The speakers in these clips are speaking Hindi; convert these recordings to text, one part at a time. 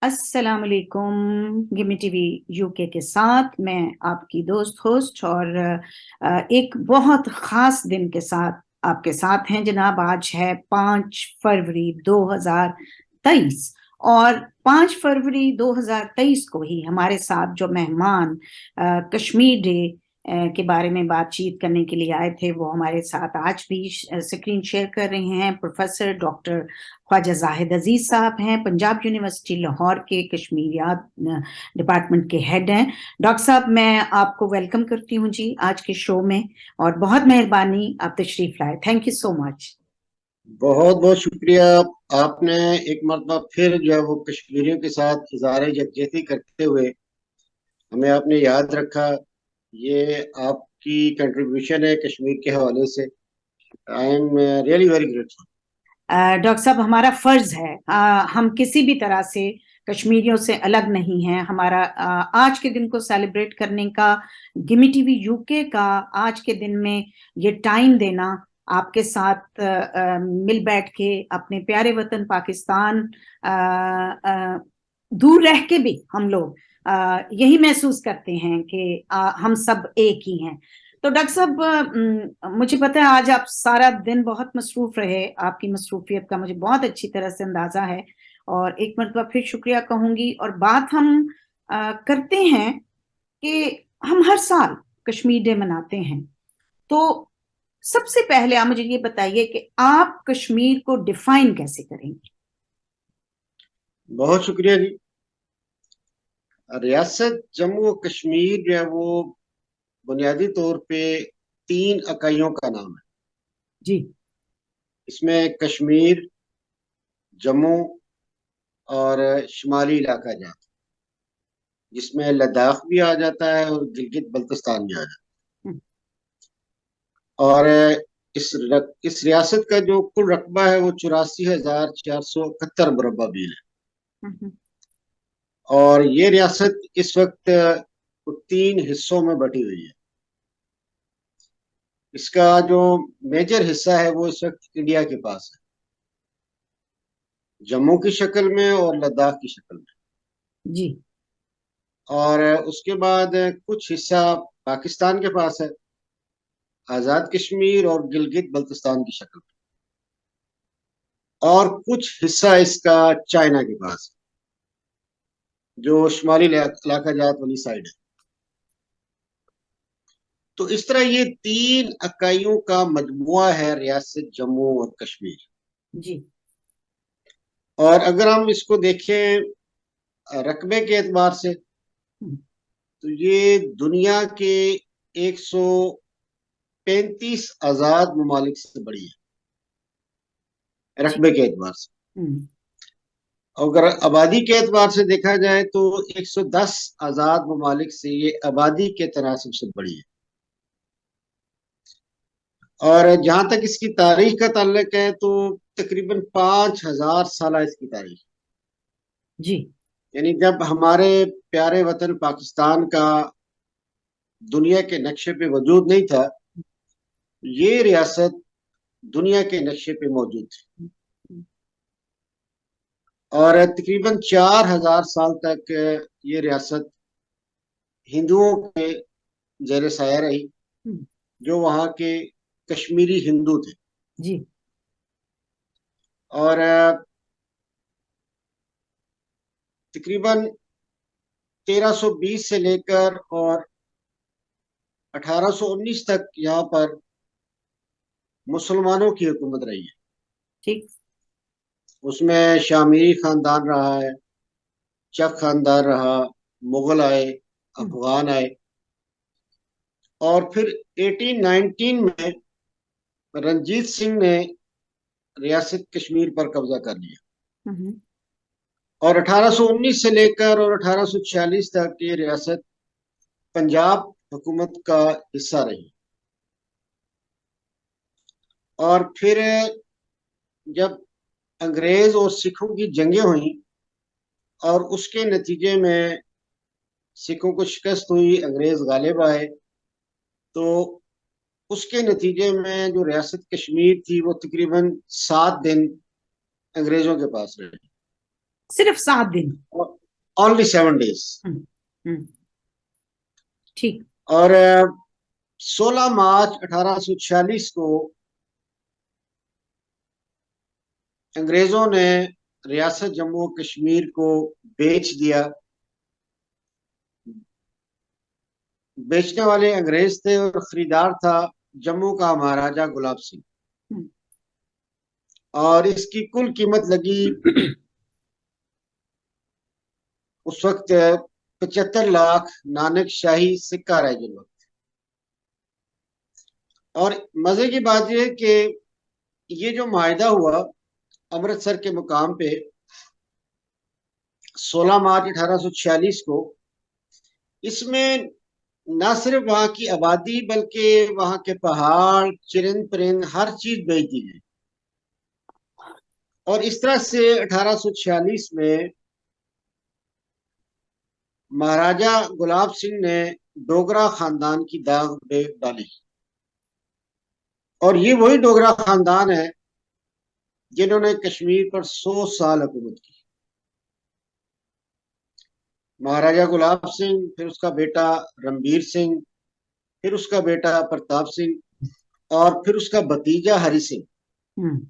अस्सलाम वालेकुम। गिमी टीवी यूके के साथ मैं आपकी दोस्त होस्ट और एक बहुत खास दिन के साथ आपके साथ हैं जनाब। आज है 5 फरवरी 2023 और 5 फरवरी 2023 को ही हमारे साथ जो मेहमान कश्मीर डे के बारे में बातचीत करने के लिए आए थे वो हमारे साथ आज भी स्क्रीन शेयर कर रहे हैं। प्रोफेसर डॉक्टर ख्वाजा जाहिद अजीज साहब हैं, पंजाब यूनिवर्सिटी लाहौर के कश्मीरियात डिपार्टमेंट के हेड हैं। डॉक्टर साहब, मैं आपको वेलकम करती हूँ जी आज के शो में, और बहुत मेहरबानी आप तशरीफ लाए। Thank you so much. बहुत बहुत शुक्रिया। आपने एक मरतबा फिर जो है वो कश्मीरियों के साथ इज़हार यकजहती करते हुए हमें आपने याद रखा। ये आपकी कंट्रीब्यूशन है कश्मीर के हवाले से। I am really very grateful. Doctor साहब, हमारा फर्ज है, हम किसी भी तरह से कश्मीरियों से अलग नहीं हैं। हमारा आज के दिन को सेलिब्रेट करने का, गिमी टीवी यूके का आज के दिन में ये टाइम देना, आपके साथ मिल बैठ के अपने प्यारे वतन पाकिस्तान, अ, अ, दूर रह के भी हम लोग यही महसूस करते हैं कि हम सब एक ही हैं। तो डॉक्टर साहब, मुझे पता है आज आप सारा दिन बहुत मसरूफ रहे, आपकी मसरूफियत का मुझे बहुत अच्छी तरह से अंदाजा है, और एक मरतबा फिर शुक्रिया कहूंगी। और बात हम करते हैं कि हम हर साल कश्मीर डे मनाते हैं। तो सबसे पहले आप मुझे ये बताइए कि आप कश्मीर को डिफाइन कैसे करेंगे? बहुत शुक्रिया जी। रियासत जम्मू और कश्मीर जो है वो बुनियादी तौर पे 3 इकाइयों का नाम है। जी। इसमें कश्मीर, जम्मू और शुमाली इलाका जाता है, जिसमें लद्दाख भी आ जाता है और गिलगित बल्तिस्तान भी आ जाता हम्म। है। और इस रियासत का जो कुल रकबा है वो 84,471 मुरबा मील है। हम्म। और ये रियासत इस वक्त 3 हिस्सों में बटी हुई है। इसका जो मेजर हिस्सा है वो इस वक्त इंडिया के पास है, जम्मू की शक्ल में और लद्दाख की शक्ल में। जी। और उसके बाद कुछ हिस्सा पाकिस्तान के पास है, आज़ाद कश्मीर और गिलगित बल्तिस्तान की शक्ल में। और कुछ हिस्सा इसका चाइना के पास है, जो शुमाली इलाका जात वाली साइड है। तो इस तरह ये 3 इकाइयों का मजमुआ है रियासत जम्मू और कश्मीर। जी। और अगर हम इसको देखें रकबे के एतबार से, हम्म। तो ये दुनिया के 135 आजाद ममालिक से बड़ी है जी। रकबे के एतबार से। हम्म। अगर आबादी के एतबार से देखा जाए तो 110 आजाद ममालिक से ये आबादी के तनासब से बड़ी है। और जहां तक इसकी तारीख का ताल्लुक है तो तकरीबन 5,000 साल इसकी तारीख। जी। यानी जब हमारे प्यारे वतन पाकिस्तान का दुनिया के नक्शे पे वजूद नहीं था, ये रियासत दुनिया के नक्शे पे मौजूद थी। और तकरीबन 4,000 साल तक ये रियासत हिंदुओं के जेर साया रही, हम्म। जो वहाँ के कश्मीरी हिंदू थे। जी। और तकरीबन 1320 से लेकर और 1819 तक यहाँ पर मुसलमानों की हुकूमत रही है। ठीक। उसमें शामी खानदान रहा है, चक खानदान रहा, मुगल आए, हम्म। अफगान आए। और फिर 1819 में रंजीत सिंह ने रियासत कश्मीर पर कब्जा कर लिया। हम्म। और 1819 से लेकर और 1846 तक ये रियासत पंजाब हुकूमत का हिस्सा रही। और फिर जब अंग्रेज और सिखों की जंगें हुई और उसके नतीजे में सिखों को शिकस्त हुई, अंग्रेज गालिब आए, तो उसके नतीजे में जो रियासत कश्मीर थी वो तकरीबन 7 दिन अंग्रेजों के पास रही। सिर्फ 7 दिन। Only 7 days। हम्म, हम्म, ठीक। और 16 मार्च 1846 को अंग्रेजों ने रियासत जम्मू कश्मीर को बेच दिया। बेचने वाले अंग्रेज थे और खरीदार था जम्मू का महाराजा गुलाब सिंह। हम्म, और इसकी कुल कीमत लगी उस वक्त 75 लाख नानक शाही सिक्का रह वक्त। और मजे की बात यह है कि ये जो माहिदा हुआ अमृतसर के मुकाम पे 16 मार्च 1846 को, इसमें न सिर्फ वहां की आबादी बल्कि वहां के पहाड़, चिरिंद परिंद, हर चीज बेच दी गई। और इस तरह से 1846 में महाराजा गुलाब सिंह ने डोगरा खानदान की दाग डाली। और ये वही डोगरा खानदान है जिन्होंने कश्मीर पर 100 साल हुकूमत की। महाराजा गुलाब सिंह, फिर उसका बेटा रणबीर सिंह, फिर उसका बेटा प्रताप सिंह, और फिर उसका भतीजा हरि सिंह। हम्म,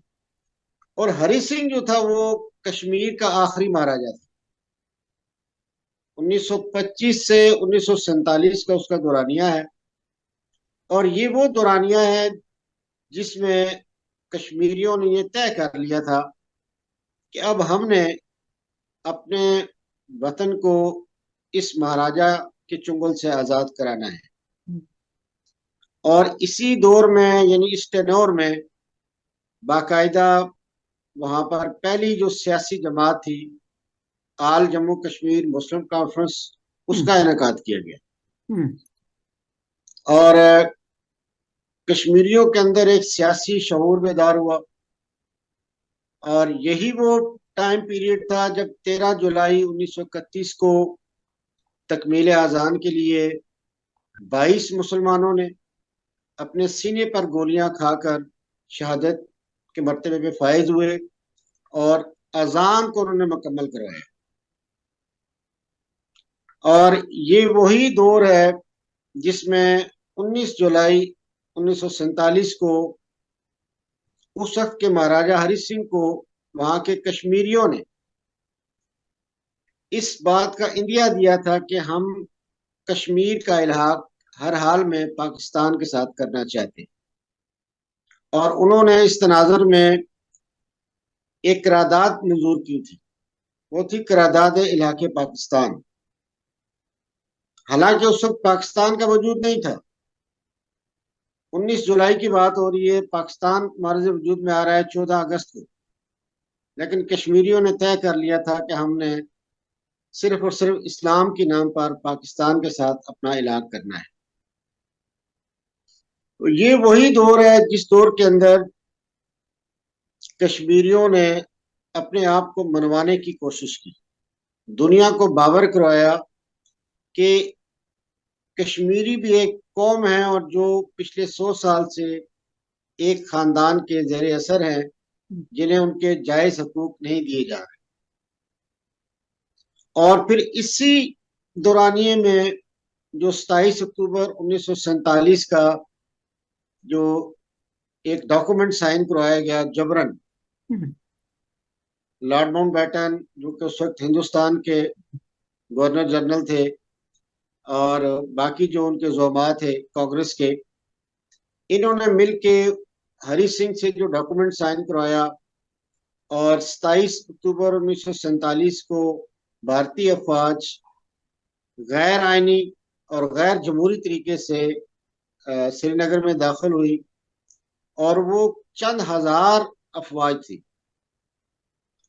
और हरि सिंह जो था वो कश्मीर का आखिरी महाराजा था। 1925 से 1947 का उसका दौरानिया है। और ये वो दौरानिया है जिसमें कश्मीरियों ने ये तय कर लिया था कि अब हमने अपने वतन को इस महाराजा के चुंगल से आजाद कराना है। और इसी दौर में, यानी इस टेन्योर में, बाकायदा वहां पर पहली जो सियासी जमात थी, आल जम्मू कश्मीर मुस्लिम कॉन्फ्रेंस, हम्म, उसका इनेकाद किया गया। हम्म, और कश्मीरियों के अंदर एक सियासी शऊर बेदार हुआ। और यही वो टाइम पीरियड था जब 13 जुलाई 1931 को तकमील आज़ान के लिए 22 मुसलमानों ने अपने सीने पर गोलियां खाकर शहादत के मर्तबे पे फायज हुए और अजान को उन्होंने मुकम्मल करवाया। और ये वही दौर है जिसमें 19 जुलाई 1947 को उस वक्त के महाराजा हरि सिंह को वहां के कश्मीरियों ने इस बात का इंदिया दिया था कि हम कश्मीर का इल्हाक हर हाल में पाकिस्तान के साथ करना चाहते हैं। और उन्होंने इस तनाजुर में एक करारदाद मंजूर की थी, वो थी करारदाद इलाके पाकिस्तान। हालांकि उस वक्त पाकिस्तान का वजूद नहीं था। 19 जुलाई की बात हो रही है, पाकिस्तान हमारे वजूद में आ रहा है 14 अगस्त को। लेकिन कश्मीरियों ने तय कर लिया था कि हमने सिर्फ और सिर्फ इस्लाम के नाम पर पाकिस्तान के साथ अपना इलाज करना है। तो ये वही दौर है जिस दौर के अंदर कश्मीरियों ने अपने आप को मनवाने की कोशिश की, दुनिया को बावर करवाया कि कश्मीरी भी एक कौम है और जो पिछले 100 साल से एक खानदान के जेर असर हैं, जिन्हें उनके जायज हकूक नहीं दिए जा रहे। और फिर इसी दौरानिए में जो 27 अक्टूबर 1947 का जो एक डॉक्यूमेंट साइन करवाया गया जबरन, हम्म, लॉर्ड माउंटबेटन जो कि उस वक्त हिंदुस्तान के गवर्नर जनरल थे, और बाकी जो उनके ज़ोमा थे कांग्रेस के, इन्होंने मिलके हरि सिंह से जो डॉक्यूमेंट साइन करवाया। और 27 अक्टूबर 1947 को भारतीय अफवाज गैर आइनी और गैर जमहूरी तरीके से श्रीनगर में दाखिल हुई। और वो चंद हजार अफवाज थी।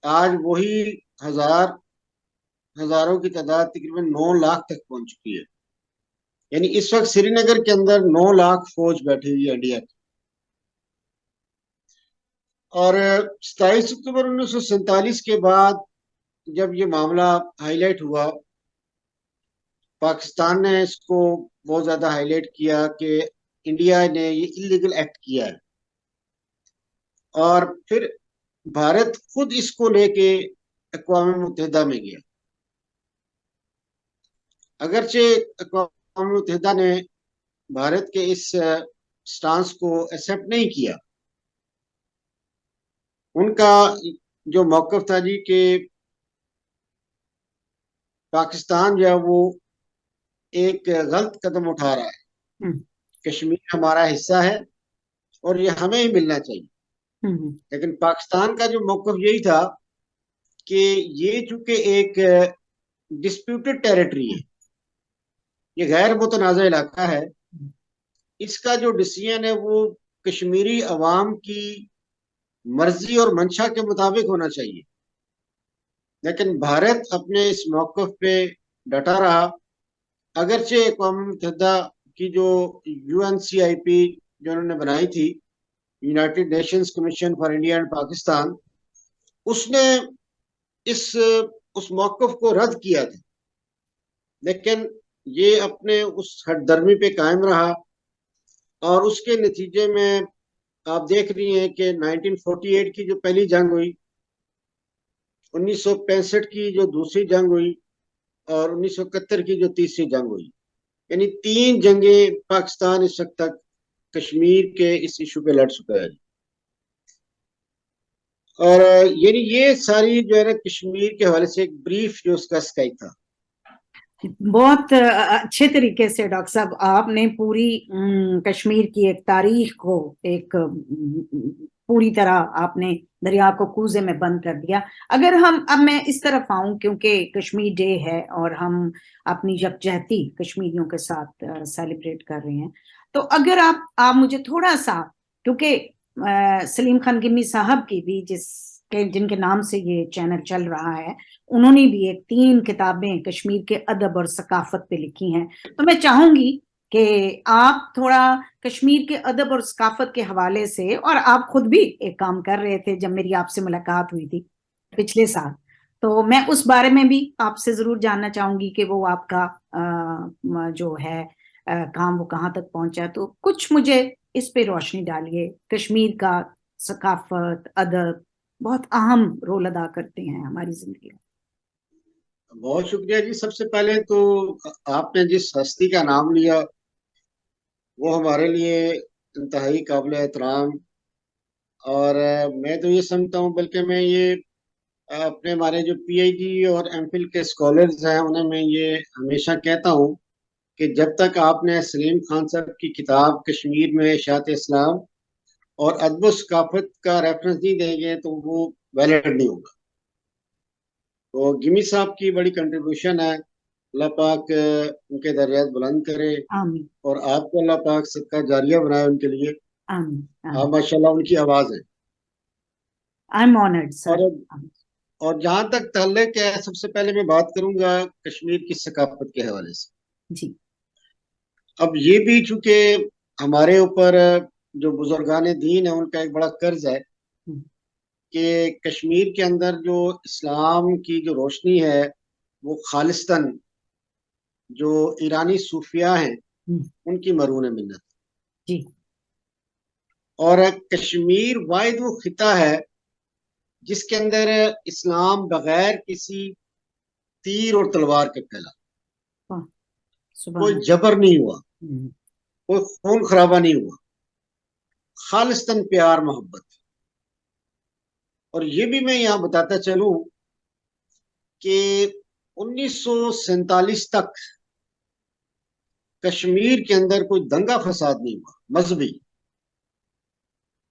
आज वही हजार हजारों की तादाद तकरीबन 9 लाख तक पहुंच चुकी है। यानी इस वक्त श्रीनगर के अंदर 9 लाख फौज बैठी हुई है इंडिया की। और 27 अक्टूबर 1947 के बाद जब ये मामला हाईलाइट हुआ, पाकिस्तान ने इसको बहुत ज्यादा हाईलाइट किया कि इंडिया ने ये इलीगल एक्ट किया है। और फिर भारत खुद इसको लेके अक़वाम मुत्तहिदा में गया। अगरचे अक़वाम मुत्तहिदा ने भारत के इस स्टांस को एक्सेप्ट नहीं किया, उनका जो मौक़िफ़ था जी कि पाकिस्तान जो है वो एक गलत कदम उठा रहा है, हम्म, कश्मीर हमारा हिस्सा है और ये हमें ही मिलना चाहिए। हम्म, लेकिन पाकिस्तान का जो मौक़िफ़ यही था कि ये चूंकि एक डिस्प्यूटेड टेरिटरी है, ये गैर मुतनाज़ इलाका है, इसका जो डिसीजन है वो कश्मीरी अवाम की मर्जी और मंशा के मुताबिक होना चाहिए। लेकिन भारत अपने इस मौक़िफ़ पे डटा रहा। अगरचे अक़वाम मुत्तहिदा की जो UNCIP जो उन्होंने बनाई थी, United Nations commission for India and Pakistan, उसने इस उस मौक़िफ़ को रद्द किया था, लेकिन ये अपने उस हठधर्मी पे कायम रहा और उसके नतीजे में आप देख रही हैं कि 1948 की जो पहली जंग हुई, 1965 की जो दूसरी जंग हुई और 1971 की जो तीसरी जंग हुई, यानी 3 जंगें पाकिस्तान इस वक्त तक कश्मीर के इस इशू पे लड़ चुका है। और यानी ये सारी जो है ना कश्मीर के हवाले से एक ब्रीफ जो उसका स्काई था। बहुत अच्छे तरीके से डॉक्टर साहब आपने पूरी कश्मीर की एक तारीख को एक पूरी तरह आपने दरिया को कूजे में बंद कर दिया। अगर हम अब मैं इस तरफ आऊं, क्योंकि कश्मीर डे है और हम अपनी यकजहती कश्मीरियों के साथ सेलिब्रेट कर रहे हैं, तो अगर आप मुझे थोड़ा सा, क्योंकि सलीम खान गिमी साहब की भी जिनके नाम से ये चैनल चल रहा है, उन्होंने भी एक 3 किताबें कश्मीर के अदब और सकाफत पे लिखी हैं। तो मैं चाहूंगी कि आप थोड़ा कश्मीर के अदब और सकाफत के हवाले से, और आप खुद भी एक काम कर रहे थे जब मेरी आपसे मुलाकात हुई थी पिछले साल, तो मैं उस बारे में भी आपसे जरूर जानना चाहूंगी कि वो आपका जो है काम वो कहाँ तक पहुंचा। तो कुछ मुझे इस पे रोशनी डालिए। कश्मीर का सकाफत, अदब बहुत अहम रोल अदा करते हैं हमारी जिंदगी में। बहुत शुक्रिया जी। सबसे पहले तो आपने जिस हस्ती का नाम लिया वो हमारे लिए इंतहाई काबिल एहतराम। और मैं तो ये समझता हूँ, बल्कि मैं ये अपने हमारे जो PhD और MPhil के स्कॉलर्स हैं उन्हें मैं ये हमेशा कहता हूँ कि जब तक आपने सलीम खान साहब की किताब कश्मीर में इशात इस्लाम और अदब सकाफत का रेफरेंस नहीं देंगे तो वो वैलिड नहीं होगा। तो गिमी साहब की बड़ी कंट्रीब्यूशन है। अल्लाह पाक उनके दर्जात बुलंद करे आमीन, और आपको अल्लाह पाक सबका जारिया बनाए उनके लिए। आमीन, आप आमीन। माशाल्लाह उनकी आवाज़ है। आई एम ऑनर्ड और सर। जहाँ तक ताल्लुक है, सबसे पहले मैं बात करूंगा कश्मीर की सकाफत के हवाले से। जी। अब ये भी चूंकि हमारे ऊपर जो बुजुर्गान दीन है उनका एक बड़ा कर्ज है हम्म, कि कश्मीर के अंदर जो इस्लाम की जो रोशनी है वो खालिस्तान जो ईरानी सूफिया हैं हम्म, उनकी मरून मिन्नत। जी। और कश्मीर वाहिद वो खिता है जिसके अंदर इस्लाम बगैर किसी तीर और तलवार के फैला। वाह, कोई सुभान। जबर नहीं हुआ, हम्म, कोई खून खराबा नहीं हुआ, खालिस्तान प्यार मोहब्बत। और ये भी मैं यहाँ बताता चलूं कि 1947 तक कश्मीर के अंदर कोई दंगा फसाद नहीं हुआ मजहबी।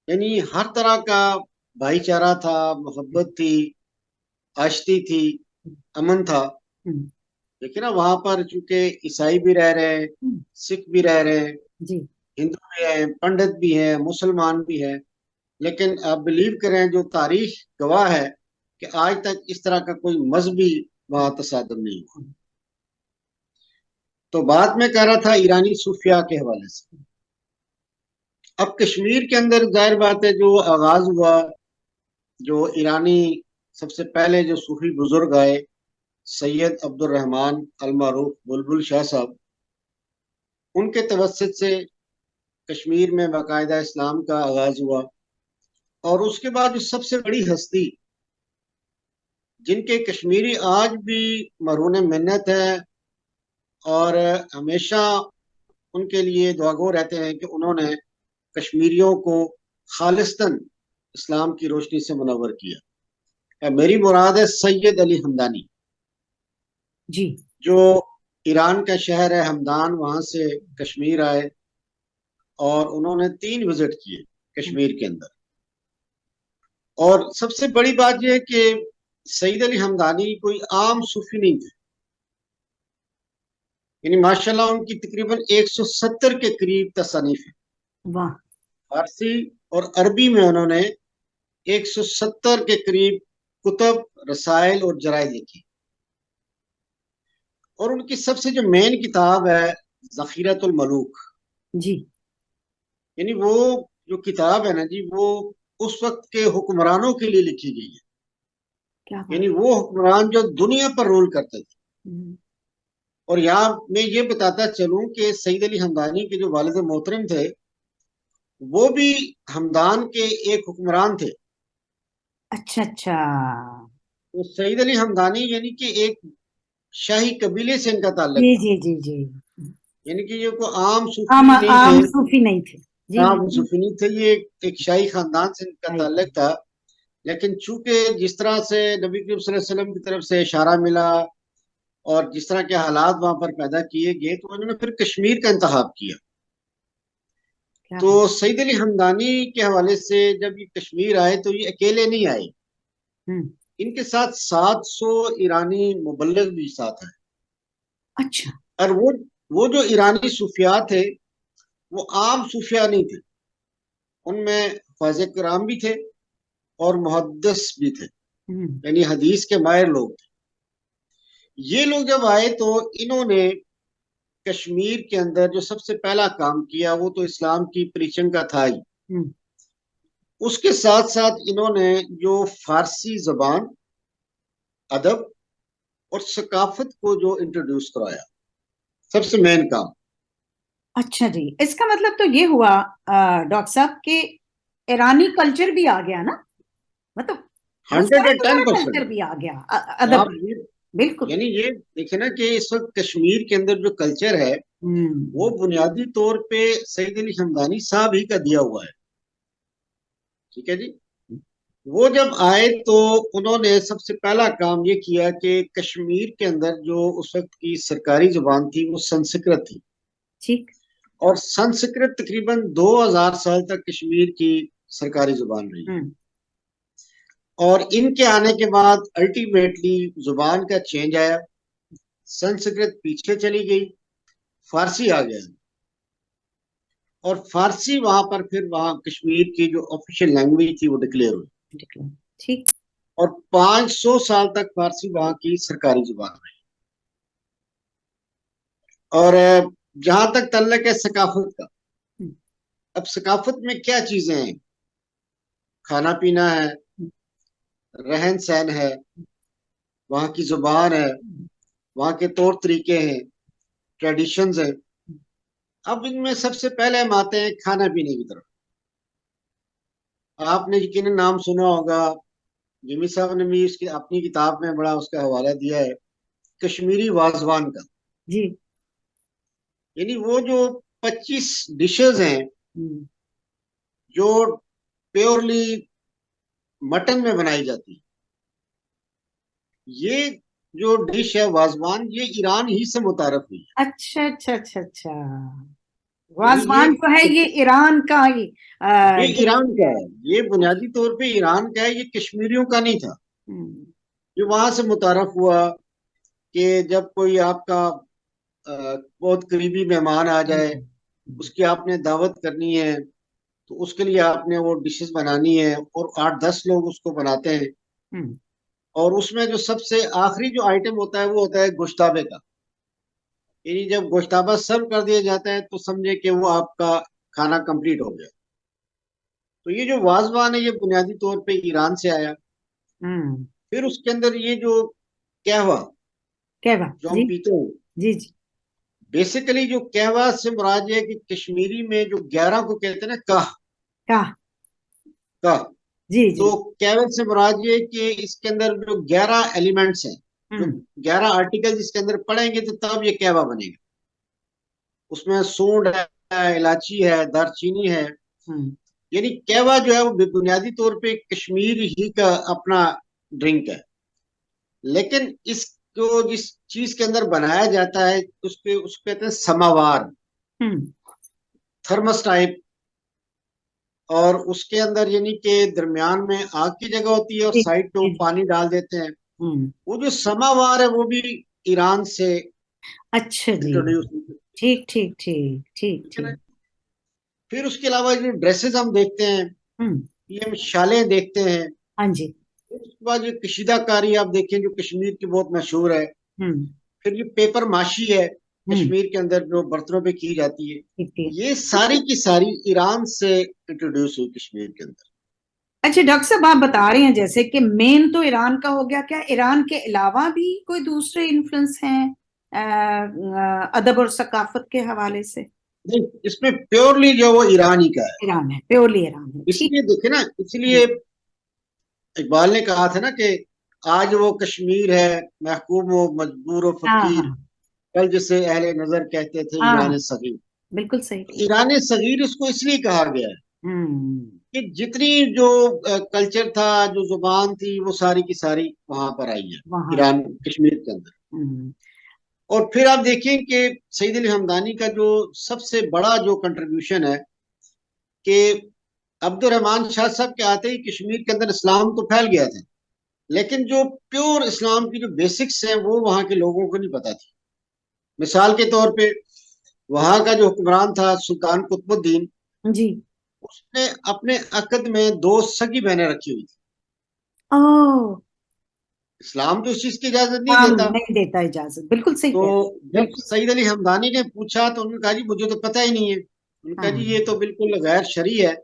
यानी हर तरह का भाईचारा था, मोहब्बत थी, आशती थी, अमन था। हम्म, लेकिन ना वहां पर चूंकि ईसाई भी रह रहे हैं, हम्म, सिख भी रह रहे हैं, जी। हिंदू भी हैं, पंडित भी हैं, मुसलमान भी हैं। लेकिन आप बिलीव करें, जो तारीख गवाह है कि आज तक इस तरह का कोई मजहबी वहां तसादम नहीं हुआ। तो बात मैं कर रहा था ईरानी सूफिया के हवाले से। अब कश्मीर के अंदर जाहिर बात है जो आगाज हुआ, जो ईरानी सबसे पहले जो सूफी बुजुर्ग आए, सैयद अब्दुल रहमान अल मारूफ बुलबुल शाह साहब, उनके तवसत से कश्मीर में बाकायदा इस्लाम का आगाज हुआ। और उसके बाद जो सबसे बड़ी हस्ती जिनके कश्मीरी आज भी मरून मिन्नत है, और हमेशा उनके लिए दुआगो रहते हैं कि उन्होंने कश्मीरियों को खालिस्तन इस्लाम की रोशनी से मुनव्वर किया। मेरी मुराद है सैयद अली हमदानी, जी। जो ईरान का शहर है हमदान, वहां से कश्मीर आए और उन्होंने 3 विजिट किए कश्मीर के अंदर। और सबसे बड़ी बात यह है कि सईद अली हमदानी कोई आम सूफी नहीं थे। यानी माशाल्लाह उनकी तकरीबन 170 के करीब तसनीफ है। वाह। फारसी और अरबी में उन्होंने 170 के करीब कुतब, रसाइल और जराइद लिखी। और उनकी सबसे जो मेन किताब है जखीरतुल मलूक, जी। यानी वो जो किताब है ना जी, वो उस वक्त के हुक्मरानों के लिए लिखी गई है। क्या बात। यानी वो हुक्मरान जो दुनिया पर रूल करते थे। हम्म। और यहाँ मैं ये बताता चलूं कि सईद अली हमदानी के जो वालिद मोहतरम थे, वो भी हमदान के एक हुक्मरान थे। अच्छा अच्छा। तो सईद अली हमदानी यानी कि एक शाही कबीले से इनका ताल्लुक जी था। जी जी जी। यानी कि ये कोई आम आम सूफी नहीं थे। आम सूफी नहीं थे। जी आम बिल्कुल। सूफी नहीं थे, ये एक शाही खानदान से इनका सही ताल्लुक था। लेकिन चूंकि जिस तरह से नबी करीम सल्लल्लाहु अलैहि वसल्लम की तरफ से इशारा मिला और जिस तरह के हालात वहां पर पैदा किए गए, तो उन्होंने फिर कश्मीर का इंतखाब किया। क्या तो बात। सईद अली हमदानी के हवाले से जब ये कश्मीर आए तो ये अकेले नहीं आए, हम्म। इनके साथ 700 ईरानी मुबल्लिग भी साथ हैं। अच्छा। और वो जो ईरानी सूफिया थे, वो आम सूफिया नहीं थे। उनमें ख्वाजा कराम भी थे और मुहद्दिस भी थे, हम्म। यानी हदीस के माहिर लोग थे। ये लोग जब आए तो इन्होंने कश्मीर के अंदर जो सबसे पहला काम किया वो तो इस्लाम की प्रीचिंग का था ही। हम्म। उसके साथ साथ इन्होंने जो फारसी जबान, अदब और सकाफत को जो इंट्रोड्यूस कराया, सबसे मेन काम। अच्छा जी, इसका मतलब तो ये हुआ डॉक्टर साहब कि ईरानी कल्चर भी आ गया ना, मतलब वो हंड्रेड सारा एंड का टेन सारा कल्चर परसेंट भी आ गया अदब आप भी। ये बिल्कुल। यानी ये देखे ना कि इस वक्त कश्मीर के अंदर जो कल्चर है, वो हम्म। बुनियादी तौर पे सईद अली हमदानी साहब ही का दिया हुआ है। ठीक है जी। वो जब आए तो उन्होंने सबसे पहला काम ये किया कि कश्मीर के अंदर जो उस वक्त की सरकारी जुबान थी वो संस्कृत थी। ठीक। और संस्कृत तकरीबन 2000 साल तक कश्मीर की सरकारी जुबान रही। हम्म। और इनके आने के बाद अल्टीमेटली जुबान का चेंज आया, संस्कृत पीछे चली गई, फारसी आ गया। और फारसी वहां पर फिर वहां कश्मीर की जो ऑफिशियल लैंग्वेज थी वो डिक्लेयर हुई। ठीक। और 500 साल तक फारसी वहां की सरकारी जुबान रही। और जहां तक तल्लक है सकाफत का, हम्म। अब सकाफत में क्या चीजें हैं? खाना पीना है, रहन सहन है, वहाँ की जुबान है, वहाँ के तौर तरीके हैं, ट्रेडिशंस हैं। अब इनमें सबसे पहले हम आते हैं खाना पीने की तरफ। आपने यकीनन नाम सुना होगा, जिमी साहब ने भी इसकी अपनी किताब में बड़ा उसका हवाला दिया है, कश्मीरी वाजवान का। जी। यानी वो जो 25 डिशेज हैं हम्म। जो प्योरली मटन में बनाई जाती है। ये जो डिश है वाजवान, ये ईरान ही से मुतारफ हुई अच्छा अच्छा अच्छा अच्छा। है। यानी वाजवान जो है ये ईरान का ही ये डिश ईरान का है। है, ये बुनियादी तौर पे ईरान का है, ये कश्मीरियों का नहीं था। हम्म। ये वहां से मुतारफ हुआ कि जब कोई आपका बहुत करीबी मेहमान आ जाए, हम्म। उसकी आपने दावत करनी है, तो उसके लिए आपने वो डिशेस बनानी है, और 8-10 लोग उसको बनाते हैं। हम्म। और उसमें जो सबसे आखिरी जो आइटम होता है वो होता है गोश्ताबे का। यानी जब गोश्ताबा सर्व कर दिया जाता है तो समझे कि वो आपका खाना कंप्लीट हो गया। तो ये जो वाजवान है ये बुनियादी तौर पे ईरान से आया। हम्म। फिर उसके अंदर ये जो कहवा क्या बात जो जी। हम पीते हैं, जी जी। बेसिकली जो कहवा से मुराद ये है कि कश्मीरी में जो 11 को कहते हैं ना, कह क्या। कह जी जी। तो कैवा से मुराद ये कि इसके अंदर जो 11 एलिमेंट्स हैं, जो हम्म 11 आर्टिकल इसके अंदर पड़ेंगे तो तब ये कैवा बनेगा। उसमें सूंड है, इलायची है, दारचीनी है। हम्म यानी कहवा जो है वो बुनियादी तौर पे कश्मीर ही का अपना ड्रिंक है। लेकिन इसको जिस चीज के अंदर बनाया जाता है उसको कहते हैं समावार, हम्म। Thermos type. और उसके अंदर यानी कि दरमियान में आग की जगह होती है और जी साइड पे वो जी जी। पानी डाल देते हैं। हम्म। वो जो समावार है वो भी ईरान से अच्छा जी। इंट्रोड्यूस, ठीक ठीक ठीक ठीक ठीक है ना। ठीक। फिर उसके अलावा जो ड्रेसेस हम देखते हैं, हम्म। ये हम शालें देखते हैं। हाँ जी। उसके बाद जो कशीदाकारी आप देखें जो कश्मीर की बहुत मशहूर है। हम्म फिर ये पेपर माशी है, हम्म। कश्मीर के अंदर जो बर्तनों पे की जाती है। ठीक ठीक। ये सारी की सारी ईरान से इंट्रोड्यूस हुई कश्मीर के अंदर। अच्छा डॉक्टर साहब, आप बता रहे हैं जैसे कि मेन तो ईरान का हो गया, क्या ईरान के अलावा भी कोई दूसरे इन्फ्लुएंस हैं अदब और सकाफत के हवाले से? नहीं, इसमें प्योरली जो वो ईरानी का है। ईरान है, प्योरली ईरान है, ठीक। इसलिए देखे ना, इसलिए इकबाल ने कहा था ना कि आज वो कश्मीर है, महकूम हो मजबूर हो हाँ फकीर, हाँ कल जिसे अहले नजर कहते थे हाँ। ईरान सगीर। बिल्कुल सही। तो ईरान सगीर इसको इसलिए कहा गया है हम्म। कि जितनी जो कल्चर था, जो जुबान थी, वो सारी की सारी वहां पर आई है, वहां। ईरान कश्मीर के अंदर। हम्म और फिर आप देखें कि सईद अली हमदानी का जो सबसे बड़ा जो कंट्रीब्यूशन है कि अब्दुल रहमान शाह साहब के आते ही कश्मीर के अंदर इस्लाम तो फैल गया था, लेकिन जो प्योर इस्लाम की जो बेसिक्स हैं वो वहां के लोगों को नहीं पता थी। मिसाल के तौर पे वहां का जो हुक्मरान था सुल्तान कुतुबुद्दीन, जी। उसने अपने अकद में दो सगी बहनें रखी हुई थी। ओ। इस्लाम तो उस चीज की इजाजत नहीं काम देता। नहीं देता इजाजत, बिल्कुल सही तो कह रहे हैं, जब बिल्कुल सही। सईद अली हमदानी ने पूछा तो उन्होंने कहा जी मुझे तो पता ही नहीं है। उन्होंने कहा जी हाँ। ये तो बिल्कुल गैर शरई है।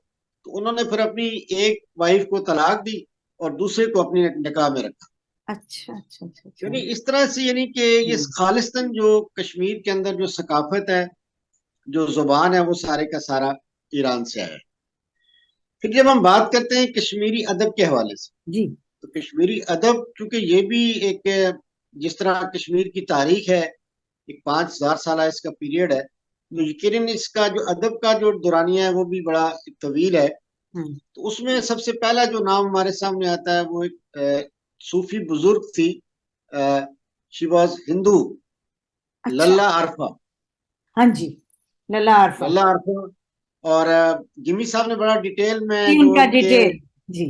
तो उन्होंने फिर अपनी एक वाइफ को तलाक दी और दूसरे को अपनी निकाह में रखा। अच्छा अच्छा अच्छा अच्छा। यानी इस तरह से, यानी कि ये हम्म खालिस्तान जो कश्मीर के अंदर जो सकाफत है, जो जुबान है, वो सारे का सारा ईरान से आया है। फिर जब हम बात करते हैं कश्मीरी अदब के हवाले से, जी। तो कश्मीरी अदब चूंकि ये भी एक, जिस तरह कश्मीर की तारीख है, एक 5,000 साल इसका पीरियड है, तो यकीनन इसका जो अदब का जो दुरानिया है वो भी बड़ा तवील है। हम्म। तो उसमें सबसे पहला जो नाम हमारे सामने आता है वो एक सूफी बुजुर्ग थी, शी वॉज हिंदू, अच्छा। लल्ला अरफा। हाँ जी। लला अरफा। लल्ला अरफा। और जिमी साहब ने बड़ा डिटेल जी, में जो उनका इनके डिटेल। जी।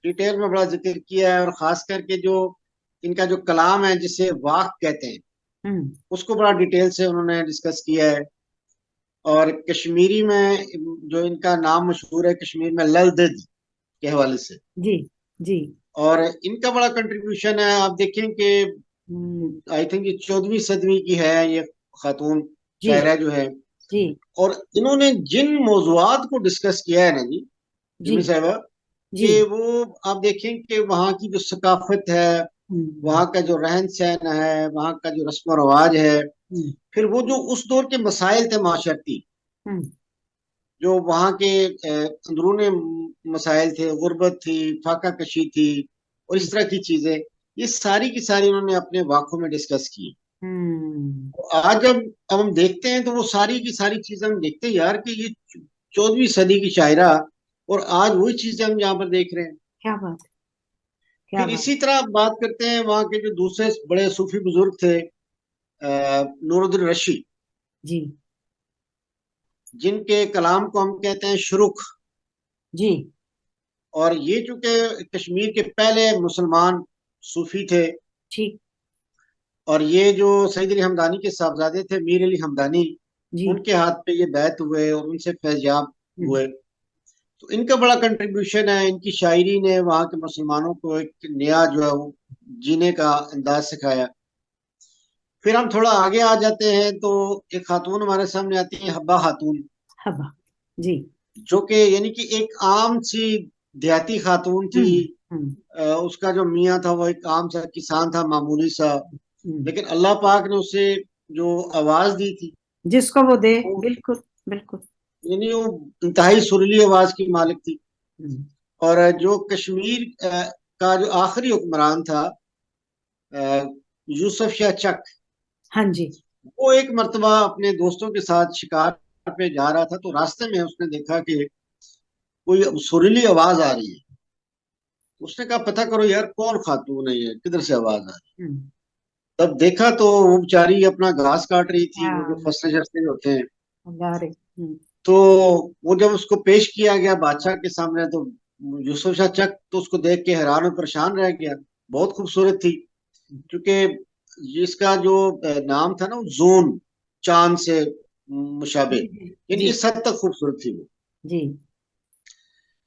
डिटेल में बड़ा जिक्र किया है, और खास करके जो इनका जो कलाम है जिसे वाक कहते हैं, हम्म। उसको बड़ा डिटेल से उन्होंने डिस्कस किया है। और कश्मीरी में जो इनका नाम मशहूर है कश्मीर में, लल दद के हवाले से। जी जी। और इनका बड़ा कंट्रीब्यूशन है। आप देखें कि आई थिंक ये 14वीं सदी की है ये खातून जी शायरा जो है। जी और इन्होंने जिन मौजूआत को डिस्कस किया है ना जी, जी जिमी साहबा, जी। कि वो आप देखें कि वहाँ की जो सकाफत है, हम्म वहाँ का जो रहन सहन है, वहाँ का जो रस्म रवाज है, हम्म फिर वो जो उस दौर के मसाइल थे माशरती, हम्म जो वहाँ के अंदरूनी मसाइल थे, गुर्बत थी, फाका कशी थी, और इस तरह की चीजें, ये सारी की सारी उन्होंने अपने वाकों में डिस्कस की। हम्म। तो आज जब अब हम देखते हैं तो वो सारी की सारी चीजें हम देखते हैं यार कि ये 14वीं सदी की शायरा, और आज वही चीजें हम यहाँ पर देख रहे हैं। क्या बात, क्या फिर बात। इसी तरह आप बात करते हैं वहाँ के जो दूसरे बड़े सूफी बुजुर्ग थे, नूरुद्दीन रशी, जी जिनके कलाम को हम कहते हैं शुरुख। जी। और ये चूंकि कश्मीर के पहले मुसलमान सूफी थे, ठीक। और ये जो सईद अली हमदानी के साहबजादे थे मीर अली हमदानी, जी। उनके हाथ पे ये बैत हुए और उनसे फैज़याब हम्म हुए। तो इनका बड़ा कंट्रीब्यूशन है, इनकी शायरी ने वहाँ के मुसलमानों को एक नया जो है वो जीने का अंदाज सिखाया। फिर हम थोड़ा आगे आ जाते हैं तो एक खातून हमारे सामने आती है, हब्बा खातून, हबा। जी। जो कि यानी कि एक आम सी देहाती खातून थी। हम्म। उसका जो मियाँ था वो एक आम सा किसान था, मामूली सा। हम्म। लेकिन अल्लाह पाक ने उसे जो आवाज दी थी, जिसको वो दे। वो बिल्कुल बिल्कुल। यानी वो इंतहाई सुरीली आवाज की मालिक थी। हम्म और जो कश्मीर का जो आखिरी हुक्मरान था, अ, यूसुफ शाह चक, हाँ जी। वो एक मर्तबा अपने दोस्तों के साथ शिकार पे जा रहा था, तो रास्ते में उसने देखा कि कोई सुरीली आवाज आ रही है। उसने कहा पता करो यार, कौन खातून है ये, किधर से आवाज आ रही हम्म। है। तब देखा तो वो बेचारी अपना घास काट रही थी, वो जो हाँ। फसलें जस्ते होते हैं। गारे। तो वो जब उसको पेश किया गया बादशाह के सामने, तो यूसुफ शाह चक तो उसको देख के हैरान और परेशान रह गया। बहुत खूबसूरत थी, क्योंकि इसका जो नाम था ना, वो जोन, चांद से मुशाबे, जी जी यानी जी इस हद तक खूबसूरत थी वो। जी।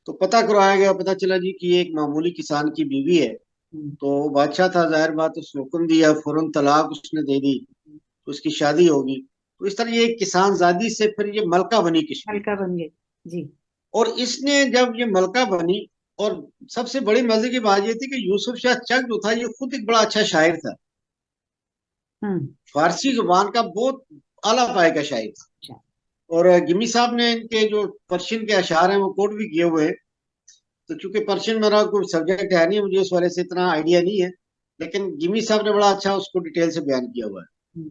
तो पता करवाया गया, पता चला जी कि ये एक मामूली किसान की बीवी है। हम्म। तो वो बादशाह था, जाहिर बात, उसने हुक्म दिया, फौरन तलाक उसने दे दी, तो उसकी शादी होगी। तो इस तरह ये किसान जादी से फिर ये मलका बनी कश्मीर। हल्का बन गए। जी। और इसने जब ये मलका बनी, और सबसे बड़ी मजे की बात ये थी कि यूसुफ शाह चक जो था, ये खुद एक बड़ा अच्छा शायर था। हम्म। फारसी जुबान का बहुत आला पाए का शायर था। अच्छा। और गिमी साहब ने इनके जो पर्शियन के अशार हैं वो कोट भी किए हुए हैं। तो चूंकि पर्शियन मेरा कोई सब्जेक्ट है नहीं, मुझे इस वाले से इतना आइडिया नहीं है, लेकिन गिमी साहब ने बड़ा अच्छा उसको डिटेल से बयान किया हुआ है। हम्म।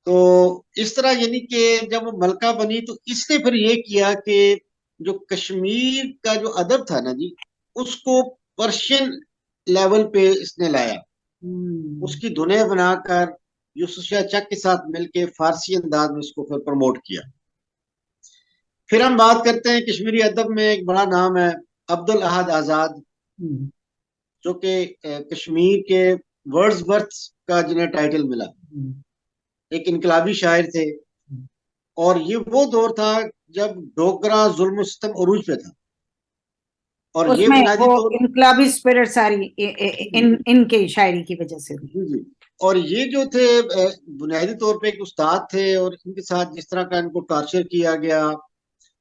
तो इस तरह यानी कि जब वो मलका बनी, तो इसने फिर ये किया कि जो कश्मीर का जो अदब था ना जी, उसको पर्शियन लेवल पे इसने लाया। हम्म। उसकी धुनें बनाकर यूसुफ शाह चक के साथ मिलके फारसी अंदाज में उसको फिर प्रमोट किया। फिर हम बात करते हैं कश्मीरी अदब में एक बड़ा नाम है, अब्दुल अहद आजाद, हम्म। जो कि कश्मीर के वर्ड्सवर्थ का जिन्हें टाइटल मिला, हम्म। एक इनकलाबी शायर थे। और ये वो दौर था जब डोगरा जुल्म सितम अरूज पे था। और ये उसमें वो बुनियादी तौर, इनकलाबी स्पिरिट सारी इन इनके शायरी की वजह से हुई। जी जी, और ये जो थे बुनियादी तौर पे एक उस्ताद थे, और इनके साथ जिस तरह का इनको टॉर्चर किया गया।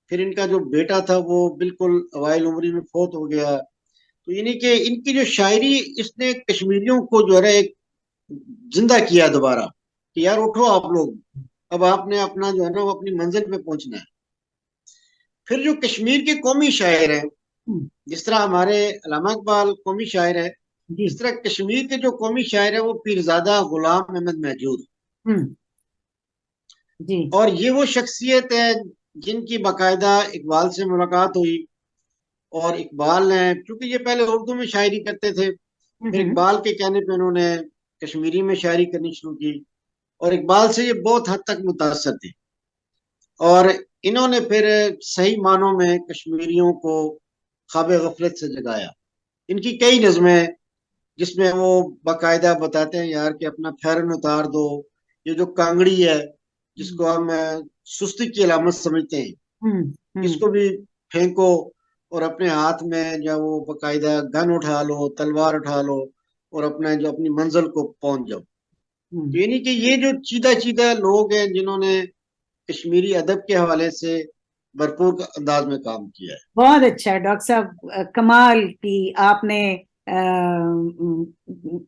फिर इनका जो बेटा था वो बिल्कुल अवाइल उम्री में फौत हो गया। तो यानी कि इनकी जो शायरी, इसने कश्मीरियों को जो है एक जिंदा किया दोबारा, कि यार उठो आप लोग, अब आपने अपना जो है ना वो अपनी मंजिल पे पहुंचना है। फिर जो कश्मीर के कौमी शायर हैं, हम्म। जिस तरह हमारे अल्लामा इकबाल कौमी शायर है, जी। इस तरह कश्मीर के जो कौमी शायर है वो पीरजादा गुलाम अहमद महजूर। हम्म। जी। और ये वो शख्सियत है जिनकी बाकायदा इकबाल से मुलाकात हुई। और इकबाल ने, क्योंकि ये पहले उर्दू में शायरी करते थे, फिर हम्म। इकबाल के कहने पे उन्होंने कश्मीरी में शायरी करनी शुरू की। और इकबाल से ये बहुत हद तक मुतासर थे। और इन्होंने फिर सही मानों में कश्मीरियों को ख्वाब गफलत से जगाया। इनकी कई नज़में, जिसमें वो बाकायदा बताते हैं यार कि अपना फैरन उतार दो, ये जो कांगड़ी है, जिसको हम सुस्ती की अलामत समझते हैं, हम्म। हम्म। इसको भी फेंको, और अपने हाथ में जो वो बाकायदा गन उठा लो, तलवार उठा लो, और अपना जो अपनी मंजिल को पहुंच जाओ। तो हम्म। यानी कि ये जो चीदा चीदा लोग हैं जिन्होंने कश्मीरी अदब के हवाले से भरपूर अंदाज में काम किया है। बहुत अच्छा है डॉक्टर साहब, कमाल की आपने।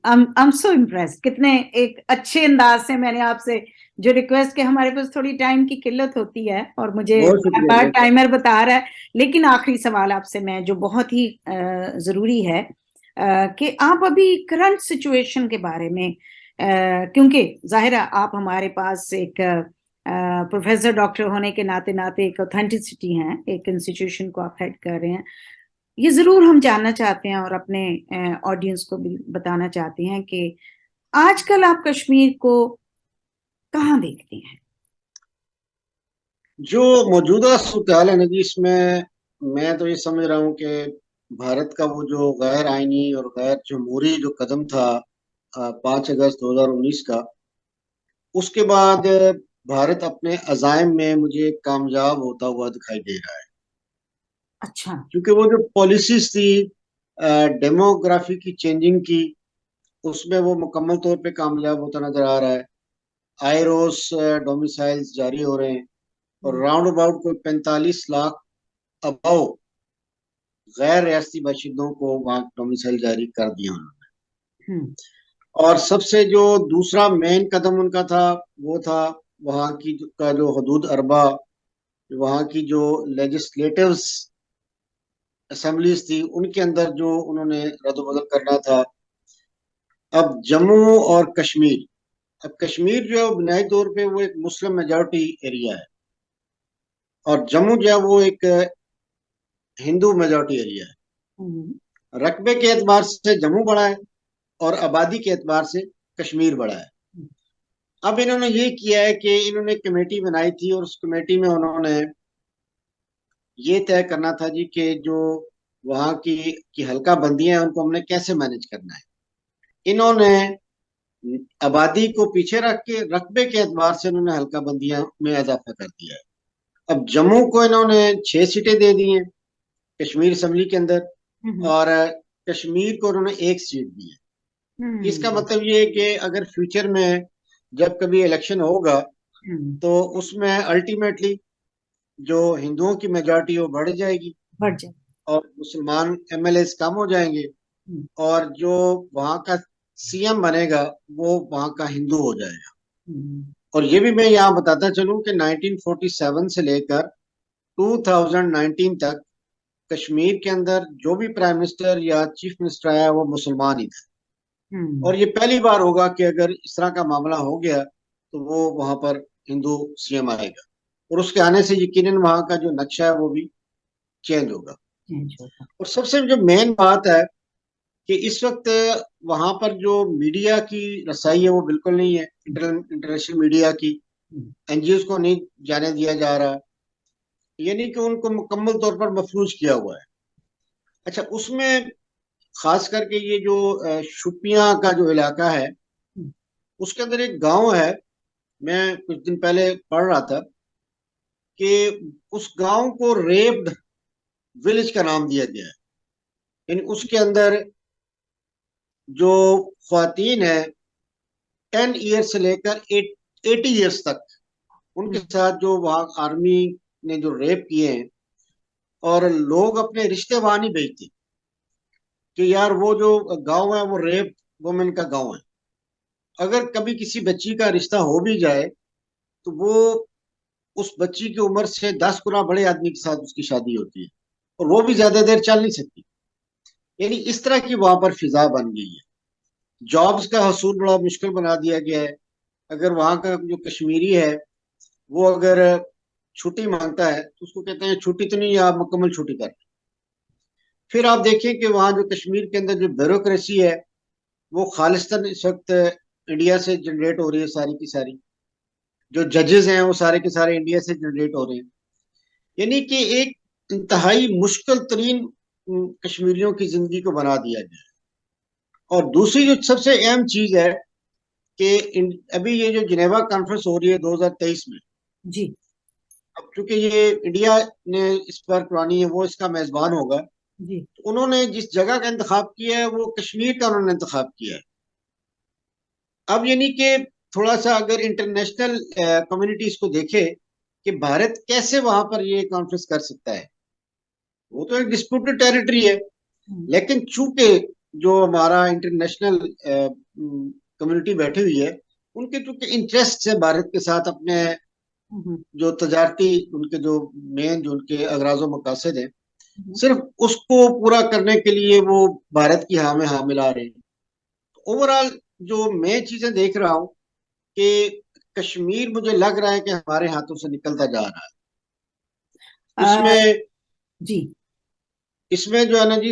आई एम सो इम्प्रेस, कितने एक अच्छे अंदाज से मैंने आपसे जो रिक्वेस्ट के, हमारे पास थोड़ी टाइम की किल्लत होती है और मुझे बहुत बार शुक्रिया, बार बहुत टाइमर बता रहा है। लेकिन आखिरी सवाल आपसे मैं, जो बहुत ही जरूरी है, कि आप अभी करंट सिचुएशन के बारे में, क्योंकि जाहिर है आप हमारे पास एक प्रोफेसर डॉक्टर होने के नाते नाते एक ऑथेंटिसिटी है, एक इंस्टीट्यूशन को आप हेड कर रहे हैं। ये जरूर हम जानना चाहते हैं और अपने ऑडियंस को भी बताना चाहते हैं कि आजकल आप कश्मीर को कहाँ देखते हैं? जो मौजूदा सूरत हाल है ना जी, इसमें मैं तो ये समझ रहा हूँ कि भारत का वो जो गैर आईनी और गैर जमहूरी जो कदम था 5 अगस्त 2019 का, उसके बाद भारत अपने अजायम में मुझे कामयाब होता हुआ दिखाई दे रहा है। अच्छा। क्योंकि वो जो पॉलिसीज थी डेमोग्राफी की चेंजिंग की, उसमें वो मुकम्मल तौर पे कामयाब होता नजर आ रहा है। आयरोस डोमिसाइल्स जारी हो रहे हैं, और हम्म। राउंड अबाउट कोई 45 लाख अबव गैर रियासती बाशिंदों को वहाँ डोमिसाइल जारी कर दिया उन्होंने। हम्म। और सबसे जो दूसरा मेन कदम उनका था, वो था वहाँ की का जो हदूद अरबा, वहाँ की जो लेजिस्लेटिव्स असेंबलीज थी उनके अंदर जो उन्होंने रद्द-बदल करना था। अब जम्मू और कश्मीर, अब कश्मीर जो है वो बुनियादी तौर पे वो एक मुस्लिम मेजॉरिटी एरिया है, और जम्मू जो है वो एक हिंदू मेजॉरिटी एरिया है। हम्म। रकबे के एतबार से जम्मू बड़ा है और आबादी के एतबार से कश्मीर बड़ा है। अब इन्होंने ये किया है कि इन्होंने कमेटी बनाई थी, और उस कमेटी में उन्होंने ये तय करना था जी कि जो वहाँ की हल्का बंदियां हैं उनको हमने कैसे मैनेज करना है। इन्होंने आबादी को पीछे रख के रकबे के एतबार से उन्होंने हल्का बंदियां में इजाफा कर दिया है। अब जम्मू को इन्होंने 6 सीटें दे दी हैं कश्मीर असम्बली के अंदर, हम्म। और कश्मीर को उन्होंने 1 सीट दी है। इसका हम्म। मतलब ये है कि अगर फ्यूचर में जब कभी इलेक्शन होगा हम्म। तो उसमें अल्टीमेटली जो हिंदुओं की मेजॉरिटी वो बढ़ जाएगी, बढ़ जाए। और मुसलमान एमएलए कम हो जाएंगे, हम्म। और जो वहाँ का सीएम बनेगा वो वहाँ का हिंदू हो जाएगा। हम्म। और ये भी मैं यहाँ बताता चलूं कि 1947 से लेकर 2019 तक कश्मीर के अंदर जो भी प्राइम मिनिस्टर या चीफ मिनिस्टर आया वो मुसलमान ही था। हम्म। और ये पहली बार होगा कि अगर इस तरह का मामला हो गया तो वो वहां पर हिंदू सीएम आएगा, और उसके आने से यकीनन वहां का जो नक्शा है वो भी चेंज होगा। चेंज होगा। और सबसे जो मेन बात है कि इस वक्त वहां पर जो मीडिया की रसाई है वो बिल्कुल नहीं है, इंटरनेशनल मीडिया की। हम्म। एनजीओ को नहीं जाने दिया जा रहा, यानी कि उनको मुकम्मल तौर पर मफलूज किया हुआ है। अच्छा, उसमें खास करके ये जो शुपियां का जो इलाका है हम्म। उसके अंदर एक गांव है, मैं कुछ दिन पहले पढ़ रहा था कि उस गांव को रेप्ड विलेज का नाम दिया गया है। यानी उसके अंदर जो ख्वातीन है 10 ईयर से लेकर 80 ईयर्स तक, उनके हम्म। साथ जो वहाँ आर्मी ने जो रेप किए हैं, और लोग अपने रिश्ते वहां नहीं भेजते कि यार वो जो गांव है वो रेप वुमेन का गांव है। अगर कभी किसी बच्ची का रिश्ता हो भी जाए तो वो उस बच्ची की उम्र से 10 गुना बड़े आदमी के साथ उसकी शादी होती है, और वो भी ज्यादा देर चल नहीं सकती। यानी इस तरह की वहां पर फिजा बन गई है। जॉब्स का हसूल बड़ा मुश्किल बना दिया गया है। अगर वहां का जो कश्मीरी है वो अगर छुट्टी मांगता है तो उसको कहते हैं छुट्टी तो नहीं, आप मुकम्मल छुट्टी कर। फिर आप देखें कि वहां जो कश्मीर के अंदर जो ब्यूरोक्रेसी है वो खालिस्तान इस वक्त इंडिया से जनरेट हो रही है, सारी की सारी। जो जजेस हैं वो सारे के सारे इंडिया से जनरेट हो रहे हैं। यानी कि एक इंतहाई मुश्किल तरीन कश्मीरियों की जिंदगी को बना दिया गया है। और दूसरी जो सबसे अहम चीज है कि अभी ये जो जिनेवा कॉन्फ्रेंस हो रही है 2023 में, जी। अब चूंकि ये इंडिया ने इस पर करानी है, वो इसका मेजबान होगा, जी। तो उन्होंने जिस जगह का इंतखाब किया है वो कश्मीर का उन्होंने इंतखाब किया है। अब यानी कि थोड़ा सा अगर इंटरनेशनल कम्युनिटी इसको देखे कि भारत कैसे वहां पर ये कॉन्फ्रेंस कर सकता है, वो तो एक डिस्प्यूटेड टेरिटरी है। हम्म। लेकिन चूंकि जो हमारा इंटरनेशनल कम्युनिटी बैठी हुई है, उनके चूंकि इंटरेस्ट है भारत के साथ, अपने हम्म। जो तजारती उनके जो मेन जो उनके अगराज मकासद हैं, हम्म। सिर्फ उसको पूरा करने के लिए वो भारत की हाँ में हाँ मिला रहे हैं। ओवरऑल जो मैं चीजें देख रहा हूँ कि कश्मीर मुझे लग रहा है कि हमारे हाथों से निकलता जा रहा है। अ, इसमें जी। इसमें जो है ना जी,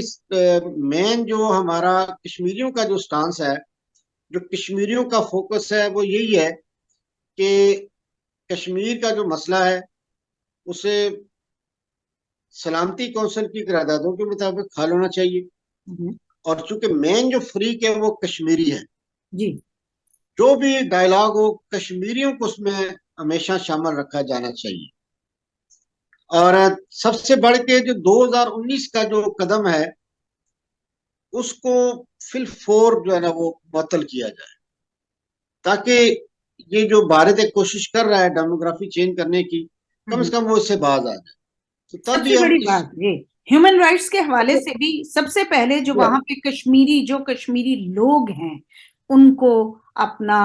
मेन जो हमारा कश्मीरियों का जो स्टांस है, जो कश्मीरियों का फोकस है वो यही है कि कश्मीर का जो मसला है उसे सलामती कौंसिल की करारदादों के मुताबिक हल होना चाहिए। हम्म। और चूंकि मेन जो फ्रीक है वो कश्मीरी है, जी। जो भी डायलॉग हो कश्मीरियों को उसमें हमेशा शामिल रखा जाना चाहिए। और सबसे बढ़ के जो 2019 का जो कदम है उसको फिल फोर जो है ना वो मुअत्तल किया जाए, ताकि ये जो भारत एक कोशिश कर रहा है डेमोग्राफी चेंज करने की, कम हम्म। से कम वो इससे बाज आ जाए। तो तब भी सबसे हम बड़ी इस बात ये ह्यूमन राइट्स के हवाले से भी सबसे पहले जो वहां पे कश्मीरी लोग हैं उनको अपना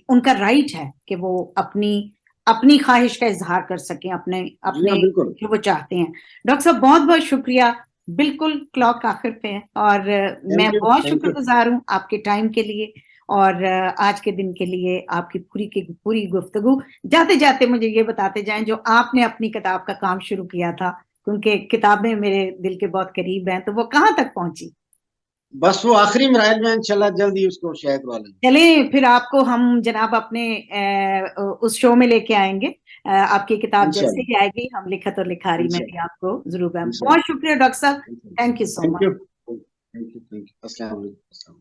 उनका राइट है कि वो अपनी अपनी ख्वाहिश का इजहार कर सकें, अपने जी हाँ, अपने बिल्कुल। जो वो चाहते हैं। डॉक्टर साहब बहुत बहुत शुक्रिया। बिल्कुल क्लॉक आखिर पे है, और मैं थैंक यू, बहुत थैंक यू। शुक्रगुजार हूँ आपके टाइम के लिए, और आज के दिन के लिए आपकी पूरी की पूरी गुफ्तगू। जाते जाते मुझे ये बताते जाएं, जो आपने अपनी किताब का काम शुरू किया था, क्योंकि किताबें मेरे दिल के बहुत करीब हैं, तो वो कहाँ तक पहुंची? बस वो आखिरी मराहल में, इंशाल्लाह जल्द ही उसको शायद वाले। चले फिर आपको हम जनाब अपने उस शो में लेके आएंगे। आपकी किताब जैसे इंशाल्लाह, ही आएगी, हम लिखत और लिखारी में भी इंशाल्लाह, आपको जरूर। बहुत इंशाल्लाह, शुक्रिया डॉक्टर साहब। इंशाल्लाह। Thank you so thank much. You, thank you, thank you. अस्सलाम वालेकुम।